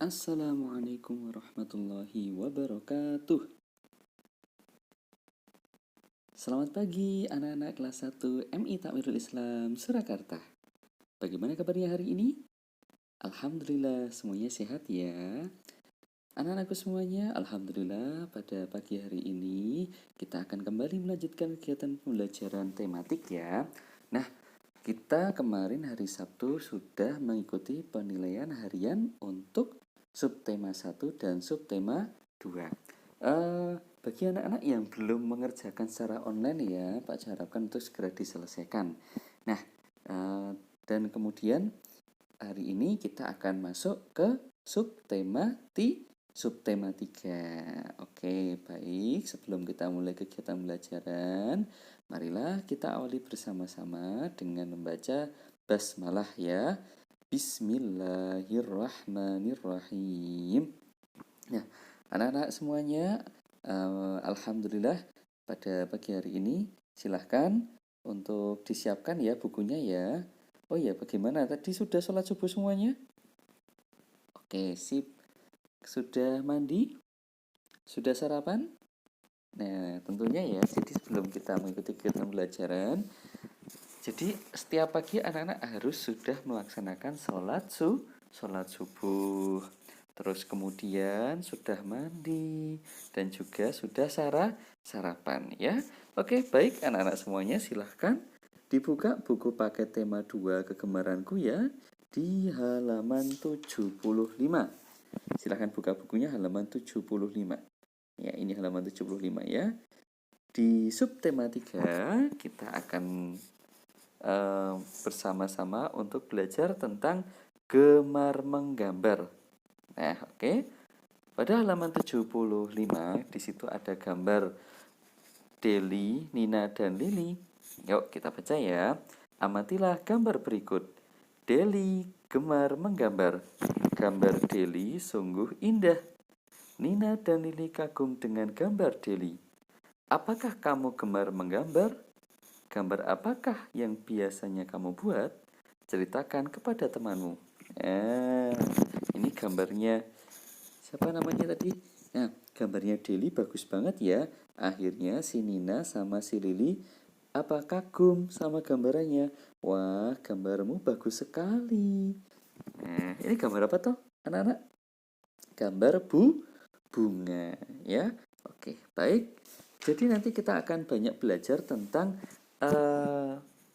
Assalamualaikum warahmatullahi wabarakatuh. Selamat pagi anak-anak kelas 1 MI Takmirul Islam Surakarta. Bagaimana kabarnya hari ini? Alhamdulillah semuanya sehat ya. Anak-anakku semuanya, alhamdulillah pada pagi hari ini kita akan kembali melanjutkan kegiatan pembelajaran tematik ya. Nah, kita kemarin hari Sabtu sudah mengikuti penilaian harian untuk subtema 1 dan subtema 2. Bagi anak-anak yang belum mengerjakan secara online ya, Pak harapkan untuk segera diselesaikan. Nah, dan kemudian hari ini kita akan masuk ke subtema 3. Oke, baik. Sebelum kita mulai kegiatan pembelajaran, marilah kita awali bersama-sama dengan membaca basmalah ya. Bismillahirrahmanirrahim. Nah, anak-anak semuanya, alhamdulillah pada pagi hari ini silahkan untuk disiapkan ya bukunya ya. Oh ya, bagaimana? Tadi sudah sholat subuh semuanya? Oke, sip. Sudah mandi? Sudah sarapan? Nah, tentunya ya, jadi sebelum kita mengikuti kegiatan pembelajaran, jadi setiap pagi anak-anak harus sudah melaksanakan sholat subuh. Terus kemudian sudah mandi dan juga sudah sarapan ya. Oke, baik anak-anak semuanya silahkan dibuka buku paket tema 2 kegemaranku ya di halaman 75. Silahkan buka bukunya halaman 75. Ya, ini halaman 75 ya. Di subtema 3 kita akan bersama-sama untuk belajar tentang gemar menggambar. Nah, oke. Pada halaman 75 di situ ada gambar Deli, Nina, dan Lili. Yuk kita baca ya. Amatilah gambar berikut. Deli gemar menggambar. Gambar Deli sungguh indah. Nina dan Lili kagum dengan gambar Deli. Apakah kamu gemar menggambar? Gambar apakah yang biasanya kamu buat? Ceritakan kepada temanmu. Ini gambarnya siapa namanya tadi? Nah, gambarnya Deli bagus banget ya. Akhirnya si Nina sama si Lili kagum sama gambarannya. Wah, gambarmu bagus sekali. Nah, ini gambar apa toh, anak-anak? Gambar bunga ya. Oke, baik. Jadi nanti kita akan banyak belajar tentang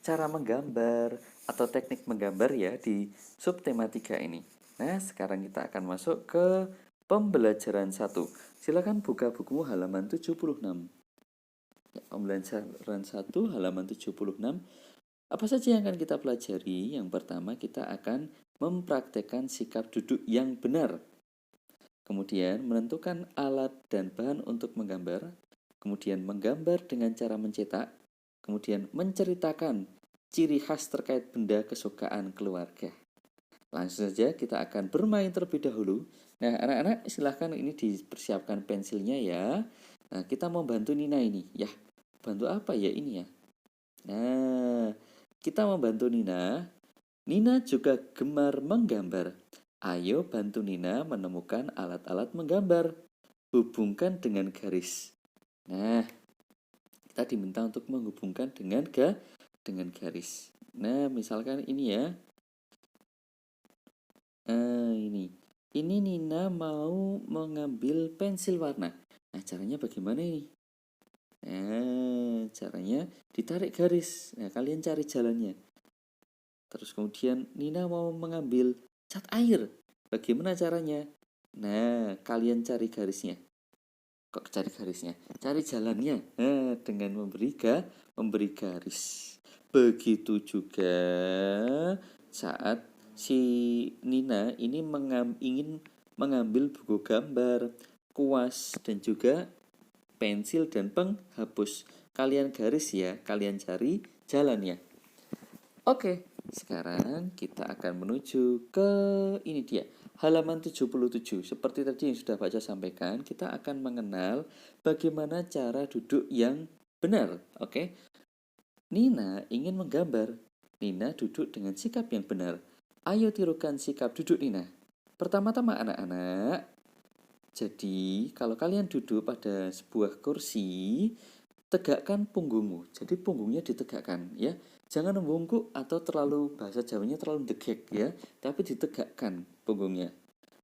cara menggambar atau teknik menggambar ya di subtema 3 ini. Nah, sekarang kita akan masuk ke pembelajaran 1. Silakan buka bukumu halaman 76. Ya, pembelajaran 1 halaman 76. Apa saja yang akan kita pelajari? Yang pertama kita akan mempraktekkan sikap duduk yang benar. Kemudian menentukan alat dan bahan untuk menggambar. Kemudian menggambar dengan cara mencetak. Kemudian menceritakan ciri khas terkait benda kesukaan keluarga. Langsung saja kita akan bermain terlebih dahulu. Nah, anak-anak silahkan ini dipersiapkan pensilnya ya. Nah, kita mau bantu Nina ini. Ya, bantu apa ya ini ya? Nah, kita mau bantu Nina. Nina juga gemar menggambar. Ayo bantu Nina menemukan alat-alat menggambar. Hubungkan dengan garis. Nah, kita diminta untuk menghubungkan dengan garis. Nah, misalkan ini ya. Ini Nina mau mengambil pensil warna. Nah, caranya bagaimana ini? Nah, caranya ditarik garis. Nah, kalian cari jalannya. Terus kemudian Nina mau mengambil cat air. Bagaimana caranya? Nah, kalian cari garisnya. Kok cari garisnya? Cari jalannya. Nah, dengan memberi garis. Begitu juga saat si Nina ini ingin mengambil buku gambar, kuas, dan juga pensil dan penghapus. Kalian garis ya, kalian cari jalannya. Oke, sekarang kita akan menuju ke ini dia, halaman 77. Seperti tadi yang sudah baca sampaikan, kita akan mengenal bagaimana cara duduk yang benar. Oke. Nina ingin menggambar. Nina duduk dengan sikap yang benar. Ayo tirukan sikap duduk Nina. Pertama-tama anak-anak, jadi kalau kalian duduk pada sebuah kursi, tegakkan punggungmu. Jadi punggungnya ditegakkan ya. Jangan membungkuk atau terlalu, bahasa Jawanya terlalu degek ya, tapi ditegakkan punggungnya.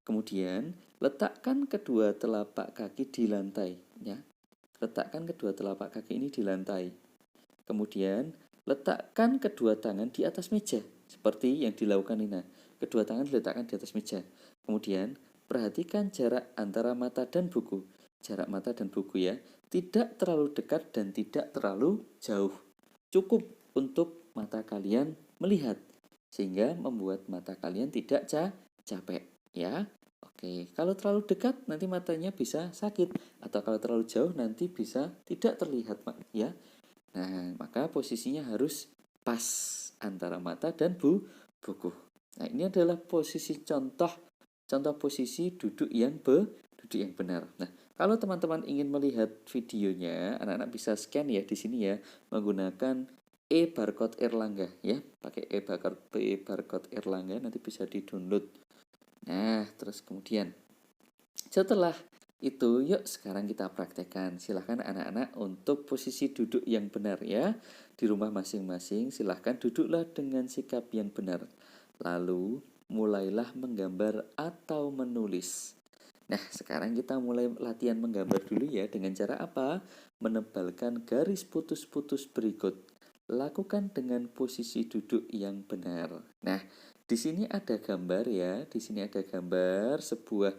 Kemudian letakkan kedua telapak kaki di lantai ya. Letakkan kedua telapak kaki ini di lantai. Kemudian letakkan kedua tangan di atas meja seperti yang dilakukan Nina. Kedua tangan diletakkan di atas meja. Kemudian perhatikan jarak antara mata dan buku. Jarak mata dan buku ya. Tidak terlalu dekat dan tidak terlalu jauh. Cukup untuk mata kalian melihat sehingga membuat mata kalian tidak capek ya. Oke, kalau terlalu dekat nanti matanya bisa sakit atau kalau terlalu jauh nanti bisa tidak terlihat ya. Nah, maka posisinya harus pas antara mata dan buku. Nah, ini adalah posisi contoh posisi duduk yang benar. Nah, kalau teman-teman ingin melihat videonya, anak-anak bisa scan ya di sini ya menggunakan e-barcode Erlangga ya. Pakai e-barcode Erlangga nanti bisa di-download. Nah, terus kemudian setelah itu, yuk sekarang kita praktekkan. Silahkan anak-anak untuk posisi duduk yang benar ya. Di rumah masing-masing silahkan duduklah dengan sikap yang benar. Lalu mulailah menggambar atau menulis. Nah, sekarang kita mulai latihan menggambar dulu ya. Dengan cara apa? Menebalkan garis putus-putus berikut. Lakukan dengan posisi duduk yang benar. Nah, di sini ada gambar ya. Di sini ada gambar sebuah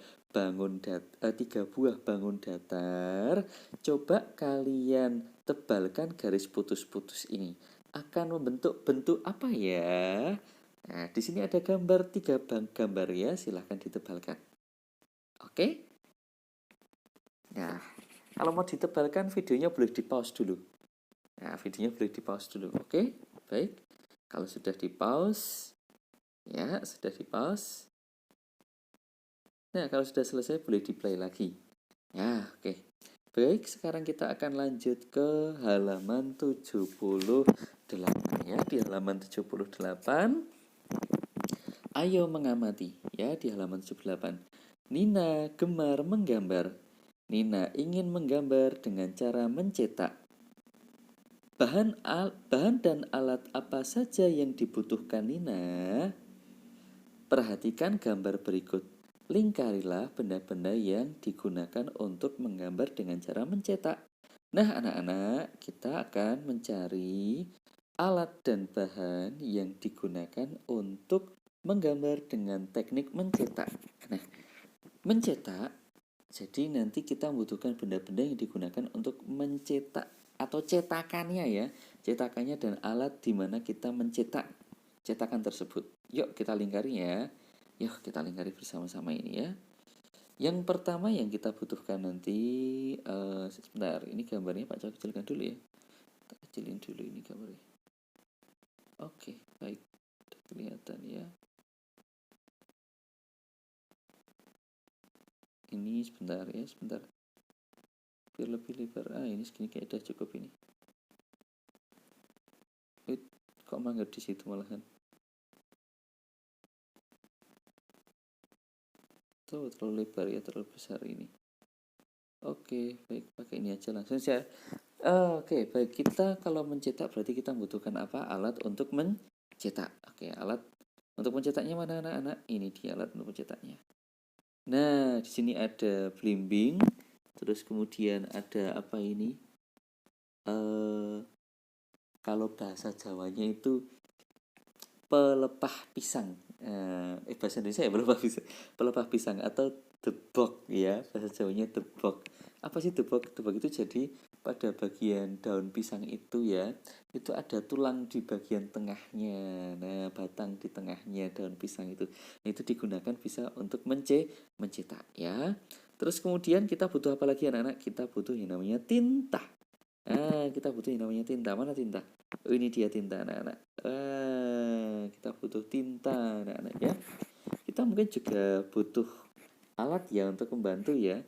tiga buah bangun datar. Coba kalian tebalkan garis putus-putus ini. Akan membentuk bentuk apa ya? Nah, di sini ada gambar tiga gambar ya. Silahkan ditebalkan. Oke? Nah, kalau mau ditebalkan videonya boleh di pause dulu. Nah, videonya boleh di pause dulu. Oke? Baik. Kalau sudah di pause, ya, sudah di pause. Nah, kalau sudah selesai boleh di-play lagi. Ya, oke. Baik, sekarang kita akan lanjut ke halaman 78 ya. Di halaman 78, ayo mengamati ya di halaman 78. Nina gemar menggambar. Nina ingin menggambar dengan cara mencetak. Bahan dan alat apa saja yang dibutuhkan Nina? Perhatikan gambar berikut. Lingkarilah benda-benda yang digunakan untuk menggambar dengan cara mencetak. Nah, anak-anak, kita akan mencari alat dan bahan yang digunakan untuk menggambar dengan teknik mencetak. Nah, mencetak, jadi nanti kita membutuhkan benda-benda yang digunakan untuk mencetak atau cetakannya ya. Cetakannya dan alat di mana kita mencetak cetakan tersebut. Yuk kita lingkari ya. Yuk kita lingkari bersama-sama ini ya. Yang pertama yang kita butuhkan nanti, sebentar, ini gambarnya Pak Cak kecilkan dulu ya. Kita kecilin dulu ini gambarnya. Oke, baik. Udah kelihatan ya. Ini sebentar ya, sebentar. Biar lebih lebar. Ini segini kayak udah cukup ini. Kok mangga di situ malahan? Tuh terlalu lebar ya, terlalu besar ini. Oke, baik, pakai ini aja langsung saya. Oke, baik, kita kalau mencetak berarti kita membutuhkan apa? Alat untuk mencetak. Oke, alat untuk mencetaknya mana anak-anak? Ini dia alat untuk mencetaknya. Nah, di sini ada belimbing, terus kemudian ada apa ini? Kalau bahasa Jawanya itu pelepah pisang. Bahasa Indonesia ya pelepah pisang atau debok ya, bahasa Jawanya debok. Apa sih debok? Debok itu jadi pada bagian daun pisang itu ya, itu ada tulang di bagian tengahnya. Nah, batang di tengahnya daun pisang itu. Itu digunakan bisa untuk mencetak ya. Terus kemudian kita butuh apa lagi anak-anak? Kita butuh yang namanya tinta. Kita butuh yang namanya tinta. Mana tinta? Oh, ini dia tinta anak-anak. Kita butuh tinta anak-anak ya. Kita mungkin juga butuh alat ya untuk membantu ya.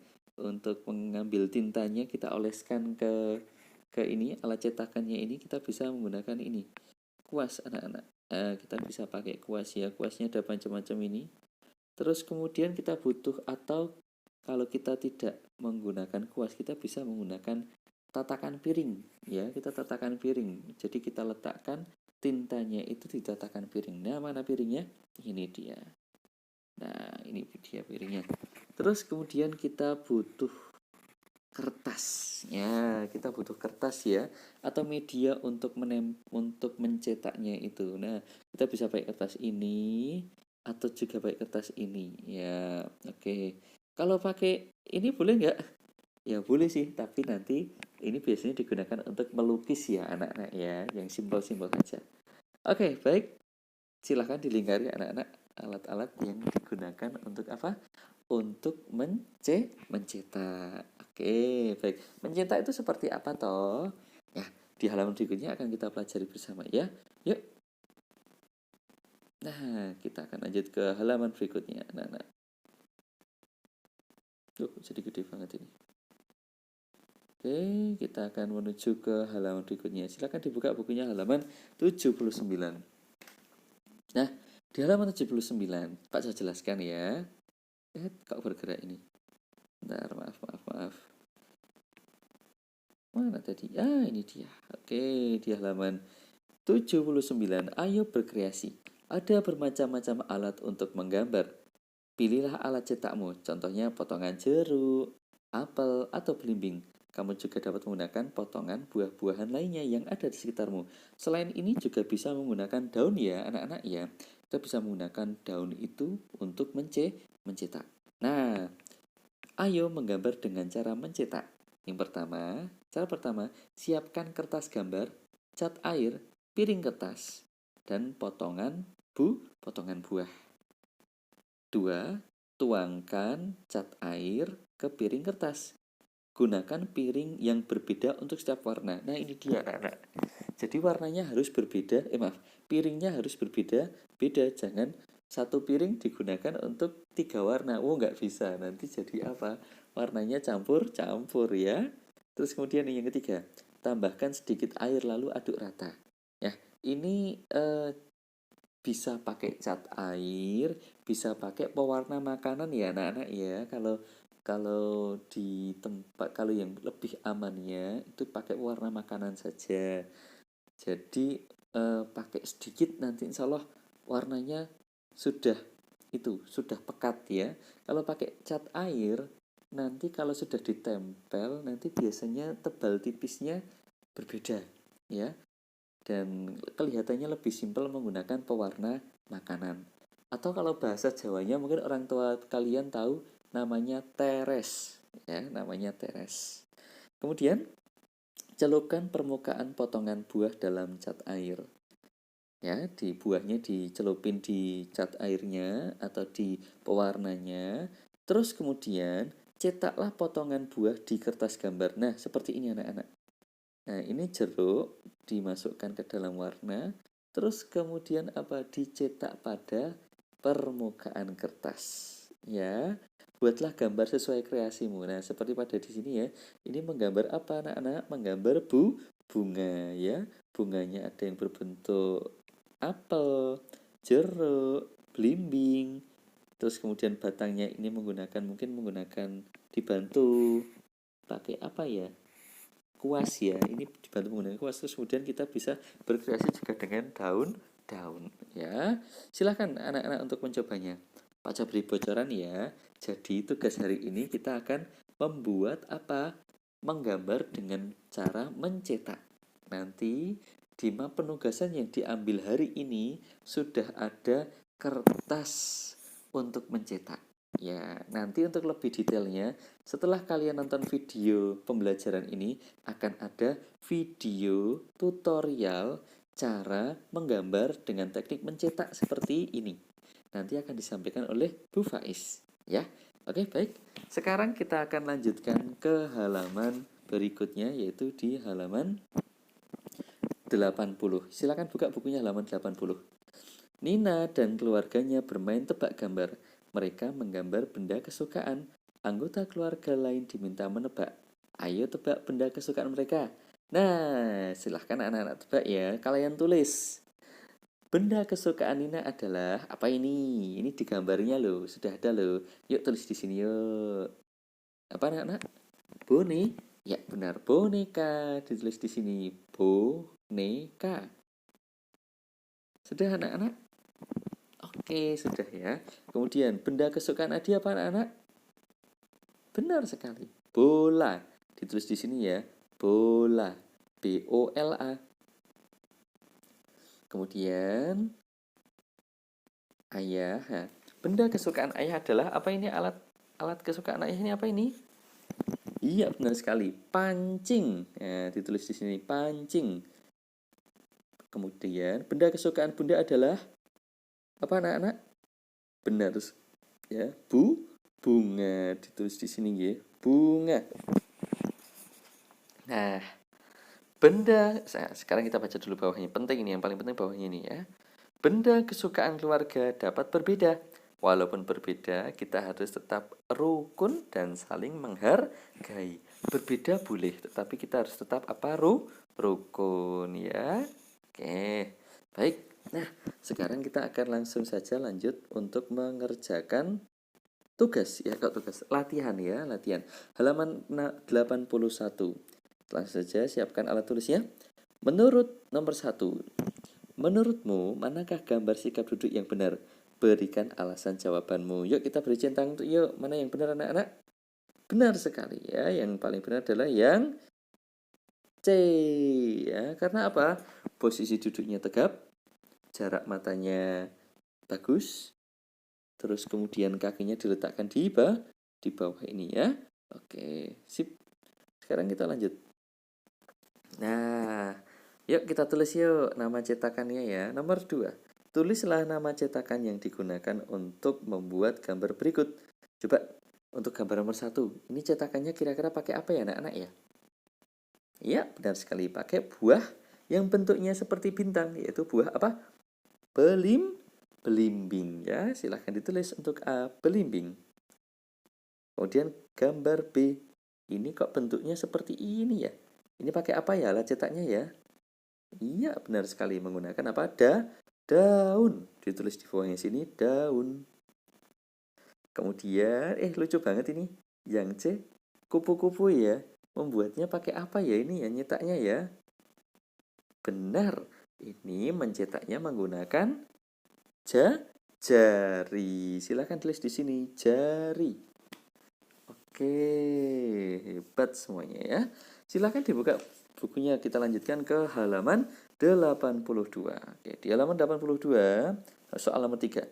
Untuk mengambil tintanya kita oleskan ke ini alat cetakannya ini, kita bisa menggunakan ini. Kuas anak-anak. Kita bisa pakai kuas ya. Kuasnya ada macam-macam ini. Terus kemudian kita butuh, atau kalau kita tidak menggunakan kuas, kita bisa menggunakan tatakan piring. Ya, kita tatakan piring. Jadi kita letakkan tintanya itu di tatakan piring. Nah, mana piringnya? Ini dia. Nah, ini dia piringnya. Terus kemudian kita butuh kertas. Ya, kita butuh kertas ya, atau media untuk untuk mencetaknya itu. Nah, kita bisa pakai kertas ini atau juga pakai kertas ini. Ya, oke. Kalau pakai ini boleh nggak? Ya boleh sih, tapi nanti ini biasanya digunakan untuk melukis ya anak-anak ya, yang simpel-simpel saja. Oke, baik. Silahkan dilingkari anak-anak alat-alat yang digunakan untuk apa? Untuk mencetak. Oke, baik. Mencetak itu seperti apa toh? Ya, di halaman berikutnya akan kita pelajari bersama ya. Yuk. Nah, kita akan lanjut ke halaman berikutnya, anak-anak. Jadi gede banget ini. Oke, kita akan menuju ke halaman berikutnya. Silakan dibuka bukunya halaman 79. Nah, di halaman 79, Pak saya jelaskan ya. Kok bergerak ini? Bentar, maaf. Mana tadi? Ini dia. Oke, di halaman 79, ayo berkreasi. Ada bermacam-macam alat untuk menggambar. Pilihlah alat cetakmu, contohnya potongan jeruk, apel, atau belimbing. Kamu juga dapat menggunakan potongan buah-buahan lainnya yang ada di sekitarmu. Selain ini juga bisa menggunakan daun ya, anak-anak ya. Kita bisa menggunakan daun itu untuk mencetak. Nah, ayo menggambar dengan cara mencetak. Cara pertama, siapkan kertas gambar, cat air, piring kertas, dan potongan buah. 2. Tuangkan cat air ke piring kertas. Gunakan piring yang berbeda untuk setiap warna. Nah, ini dia anak-anak. Jadi warnanya harus berbeda. Piringnya harus berbeda. Beda, jangan satu piring digunakan untuk 3 warna. Nggak bisa. Nanti jadi apa? Warnanya campur-campur ya. Terus kemudian yang ketiga, tambahkan sedikit air lalu aduk rata. Ya, ini bisa pakai cat air, bisa pakai pewarna makanan ya anak-anak ya. Kalau kalau di tempat, kalau yang lebih amannya itu pakai pewarna makanan saja. Jadi pakai sedikit, nanti insya Allah warnanya sudah pekat ya. Kalau pakai cat air, nanti kalau sudah ditempel, nanti biasanya tebal tipisnya berbeda ya, dan kelihatannya lebih simpel menggunakan pewarna makanan. Atau kalau bahasa Jawanya mungkin orang tua kalian tahu namanya teres ya, namanya teres. Kemudian celupkan permukaan potongan buah dalam cat air. Ya, di buahnya dicelupin di cat airnya atau di pewarnanya. Terus kemudian cetaklah potongan buah di kertas gambar. Nah, seperti ini anak-anak. Nah, ini jeruk dimasukkan ke dalam warna, terus kemudian dicetak pada permukaan kertas. Ya, buatlah gambar sesuai kreasimu. Nah, seperti pada di sini ya. Ini menggambar apa anak-anak? Menggambar bunga ya. Bunganya ada yang berbentuk apel, jeruk, belimbing. Terus kemudian batangnya ini mungkin menggunakan dibantu pakai apa ya? Kuas ya, ini dibantu menggunakan kuas. Terus kemudian kita bisa berkreasi juga dengan daun ya. Silahkan anak-anak untuk mencobanya. Pak Coba beri bocoran ya. Jadi tugas hari ini kita akan membuat menggambar dengan cara mencetak. Nanti di map penugasan yang diambil hari ini sudah ada kertas untuk mencetak. Ya, nanti untuk lebih detailnya, setelah kalian nonton video pembelajaran ini, akan ada video tutorial cara menggambar dengan teknik mencetak seperti ini. Nanti akan disampaikan oleh Bu Faiz. Ya, oke baik. Sekarang kita akan lanjutkan ke halaman berikutnya, yaitu di halaman 80. Silakan buka bukunya halaman 80. Nina dan keluarganya bermain tebak gambar. Mereka menggambar benda kesukaan. Anggota keluarga lain diminta menebak. Ayo tebak benda kesukaan mereka. Nah, silahkan anak-anak tebak ya. Kalian tulis. Benda kesukaan Nina adalah apa ini? Ini di gambarnya loh, sudah ada loh. Yuk tulis di sini yuk. Apa anak-anak? Ya benar, boneka. Ditulis di sini, boneka. Sudah anak-anak? Oke, sudah ya. Kemudian benda kesukaan Adi apa anak-anak? Benar sekali. Bola. Ditulis di sini ya. Bola. B-O-L-A. Kemudian ayah. Nah, benda kesukaan ayah adalah apa ini alat kesukaan ayah ini apa ini? Iya, benar sekali. Pancing. Nah, ditulis di sini pancing. Kemudian benda kesukaan bunda adalah apa anak-anak? Benar ya. Bunga. Ditulis di sini ya. Bunga. Nah, sekarang kita baca dulu bawahnya. Penting ini, yang paling penting bawahnya ini ya. Benda kesukaan keluarga dapat berbeda. Walaupun berbeda, kita harus tetap rukun dan saling menghargai. Berbeda boleh, tetapi kita harus tetap apa? Rukun ya. Oke, baik. Nah, sekarang kita akan langsung saja lanjut untuk mengerjakan tugas ya, tugas latihan ya, latihan. Halaman 81. Langsung saja siapkan alat tulisnya. Menurut nomor 1, menurutmu manakah gambar sikap duduk yang benar? Berikan alasan jawabanmu. Yuk kita beri centang untuk yuk. Mana yang benar anak-anak? Benar sekali ya. Yang paling benar adalah yang C ya. Karena apa? Posisi duduknya tegap, jarak matanya bagus, terus kemudian kakinya diletakkan di bawah ini ya. Oke, sip. Sekarang kita lanjut. Nah, yuk kita tulis yuk nama cetakannya ya. Nomor 2. Tulislah nama cetakan yang digunakan untuk membuat gambar berikut. Coba untuk gambar nomor 1. Ini cetakannya kira-kira pakai apa ya anak-anak ya? Iya, benar sekali. Pakai buah yang bentuknya seperti bintang. Yaitu buah apa? Belimbing ya. Silahkan ditulis untuk A. Belimbing. Kemudian gambar B. Ini kok bentuknya seperti ini ya? Ini pakai apa ya alat cetaknya ya? Iya, benar sekali. Menggunakan apa? Daun. Ditulis di bawahnya sini, daun. Kemudian, lucu banget ini. Yang C, kupu-kupu ya. Membuatnya pakai apa ya ini ya, nyetaknya ya? Benar. Ini mencetaknya menggunakan jari. Silahkan tulis di sini, jari. Oke, hebat semuanya ya. Silahkan dibuka bukunya, kita lanjutkan ke halaman 82. Oke, di halaman 82, soal nomor 3.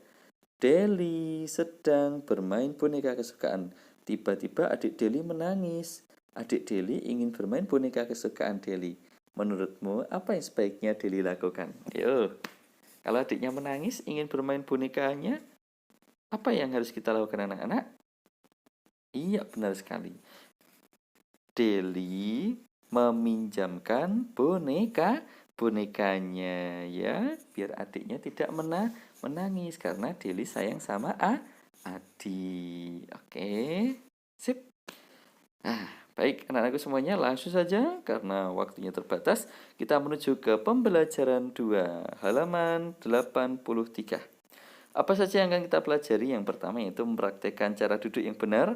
Deli sedang bermain boneka kesukaan. Tiba-tiba adik Deli menangis. Adik Deli ingin bermain boneka kesukaan Deli. Menurutmu, apa yang sebaiknya Deli lakukan? Yo, kalau adiknya menangis, ingin bermain bonekanya, apa yang harus kita lakukan anak-anak? Iya, benar sekali. Deli meminjamkan bonekanya ya, biar adiknya tidak menangis karena Deli sayang sama Adi. Oke, sip. Baik anak-anakku semuanya, langsung saja karena waktunya terbatas, kita menuju ke pembelajaran 2 halaman 83. Apa saja yang akan kita pelajari? Yang pertama yaitu mempraktekkan cara duduk yang benar,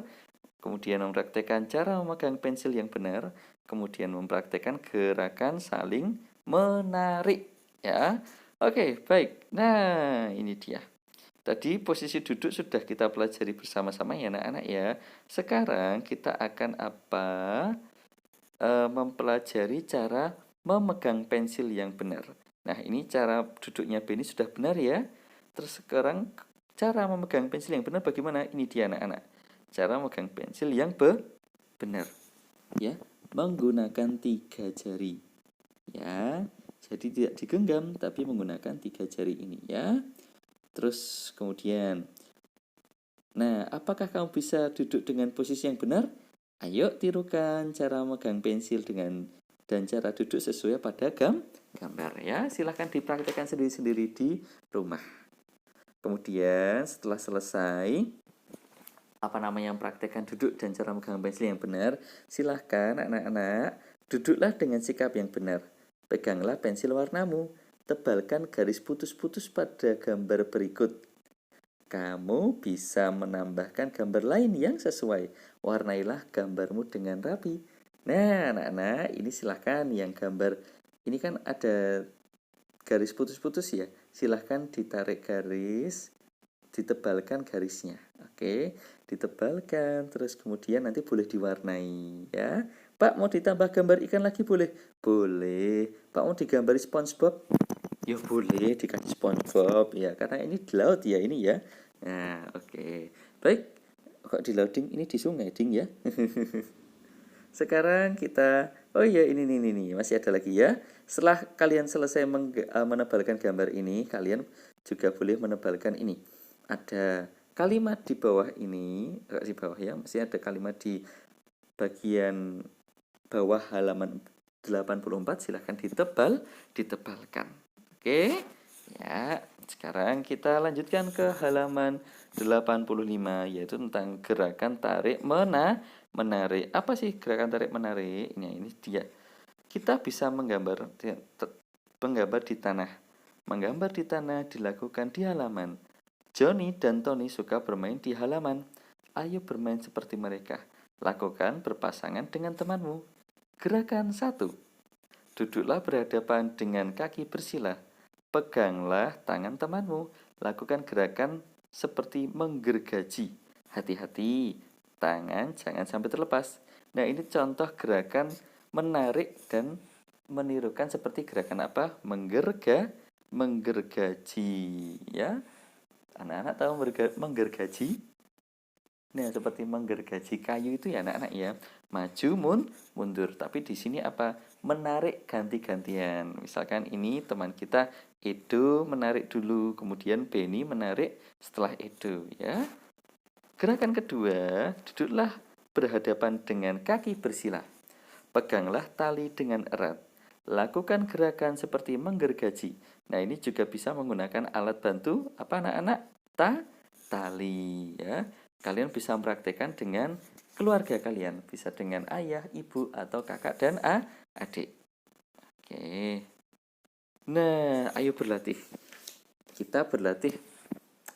kemudian mempraktekkan cara memegang pensil yang benar, kemudian mempraktekkan gerakan saling menarik ya. Oke, baik. Nah, ini dia. Tadi posisi duduk sudah kita pelajari bersama-sama ya anak-anak ya. Sekarang kita akan mempelajari cara memegang pensil yang benar. Nah, ini cara duduknya Beni sudah benar ya. Terus sekarang cara memegang pensil yang benar bagaimana? Ini dia anak-anak. Cara memegang pensil yang benar. Ya, menggunakan 3 jari. Ya, jadi tidak digenggam tapi menggunakan 3 jari ini ya. Terus kemudian, nah, apakah kamu bisa duduk dengan posisi yang benar? Ayo tirukan cara megang pensil dan cara duduk sesuai pada gambar ya. Silahkan dipraktekkan sendiri-sendiri di rumah. Kemudian setelah selesai praktekkan duduk dan cara megang pensil yang benar, silahkan anak-anak duduklah dengan sikap yang benar. Peganglah pensil warnamu. tebalkan garis putus-putus pada gambar berikut. Kamu bisa menambahkan gambar lain yang sesuai. Warnailah gambarmu dengan rapi. Nah, anak-anak, ini silahkan yang gambar. Ini kan ada garis putus-putus ya. Silahkan ditarik garis, ditebalkan garisnya. Oke, ditebalkan, terus kemudian nanti boleh diwarnai ya. Pak, mau ditambah gambar ikan lagi boleh? Boleh. Pak, mau digambari SpongeBob? Ya boleh dikasih SpongeBob ya, karena ini di laut ya ini ya. Nah, oke. Baik, kok di laut ding? Ini di sungai ding ya. Sekarang kita, oh iya ini masih ada lagi ya. Setelah kalian selesai menebalkan gambar ini, kalian juga boleh menebalkan ini. Ada kalimat di bawah ini, di bawah ya, masih ada kalimat di bagian bawah halaman 84, silahkan ditebalkan. Oke, ya. Sekarang kita lanjutkan ke halaman 85, yaitu tentang gerakan tarik menarik. Apa sih gerakan tarik menarik? Ini dia. Kita bisa menggambar di tanah. Menggambar di tanah dilakukan di halaman. Johnny dan Tony suka bermain di halaman. Ayo bermain seperti mereka. Lakukan berpasangan dengan temanmu. Gerakan 1. Duduklah berhadapan dengan kaki bersila. Peganglah tangan temanmu. Lakukan gerakan seperti menggergaji. Hati-hati, tangan jangan sampai terlepas. Nah, ini contoh gerakan menarik dan menirukan seperti gerakan apa? Menggergaji. Ya, anak-anak tahu menggergaji? Nah, seperti menggergaji kayu itu ya anak-anak ya. Maju mundur. Tapi di sini apa? Menarik ganti-gantian. Misalkan ini teman kita Edo menarik dulu, kemudian Benny menarik setelah Edo ya. Gerakan kedua, duduklah berhadapan dengan kaki bersila. Peganglah tali dengan erat. Lakukan gerakan seperti menggergaji. Nah, ini juga bisa menggunakan alat bantu apa anak-anak? Tali ya. Kalian bisa mempraktekkan dengan keluarga kalian. Bisa dengan ayah, ibu, atau kakak dan adik. Oke. Nah, ayo berlatih. Kita berlatih.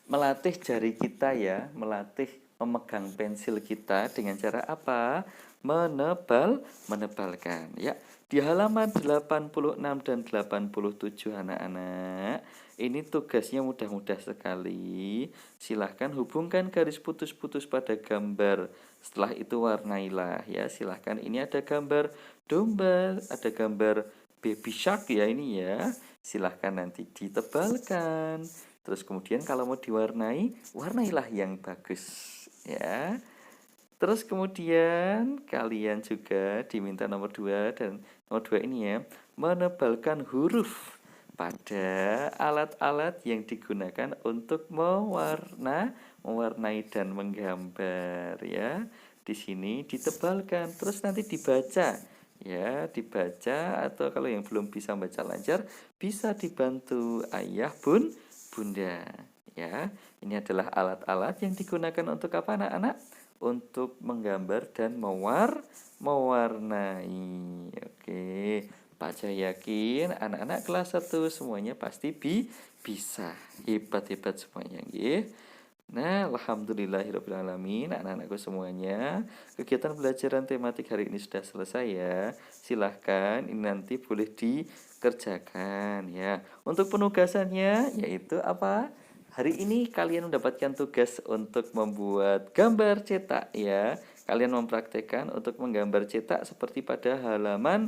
Melatih jari kita ya. Melatih memegang pensil kita dengan cara apa? Menebalkan. Ya. Di halaman 86 dan 87 anak-anak, ini tugasnya mudah-mudah sekali. Silahkan hubungkan garis putus-putus pada gambar. Setelah itu warnailah ya. Silahkan, ini ada gambar domba, ada gambar baby shark ya ini ya. Silahkan nanti ditebalkan. Terus kemudian kalau mau diwarnai, warnailah yang bagus ya. Terus kemudian kalian juga diminta nomor 2 dan nomor 2 ini ya, menebalkan huruf pada alat-alat yang digunakan untuk mewarnai dan menggambar ya. Di sini ditebalkan, terus nanti dibaca ya, dibaca, atau kalau yang belum bisa baca lancar bisa dibantu ayah bunda ya. Ini adalah alat-alat yang digunakan untuk apa anak-anak? Untuk menggambar dan mewarnai. Oke, Pak Jaya yakin anak-anak kelas 1 semuanya pasti bisa. Hebat-hebat semuanya nggih. Nah, alhamdulillahirobbilalamin, anak-anakku semuanya, kegiatan pelajaran tematik hari ini sudah selesai ya. Silahkan ini nanti boleh dikerjakan ya. Untuk penugasannya yaitu apa? Hari ini kalian mendapatkan tugas untuk membuat gambar cetak ya. Kalian mempraktekkan untuk menggambar cetak seperti pada halaman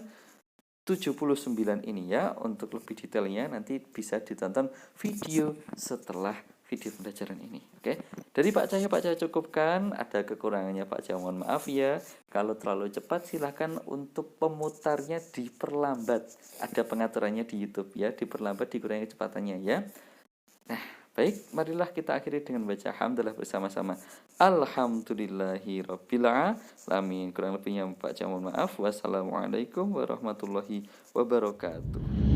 79 ini ya. Untuk lebih detailnya nanti bisa ditonton video setelah video pembelajaran ini. Oke. Dari Pak Cahya cukupkan. Ada kekurangannya Pak Cahya mohon maaf ya. Kalau terlalu cepat silahkan untuk pemutarnya diperlambat. Ada pengaturannya di YouTube ya. Diperlambat, dikurangi kecepatannya ya. Nah, baik, marilah kita akhiri dengan baca hamdalah bersama-sama. Alhamdulillahirabbil alamin. Kurang lebihnya Pak Cahya mohon maaf. Wassalamualaikum warahmatullahi wabarakatuh.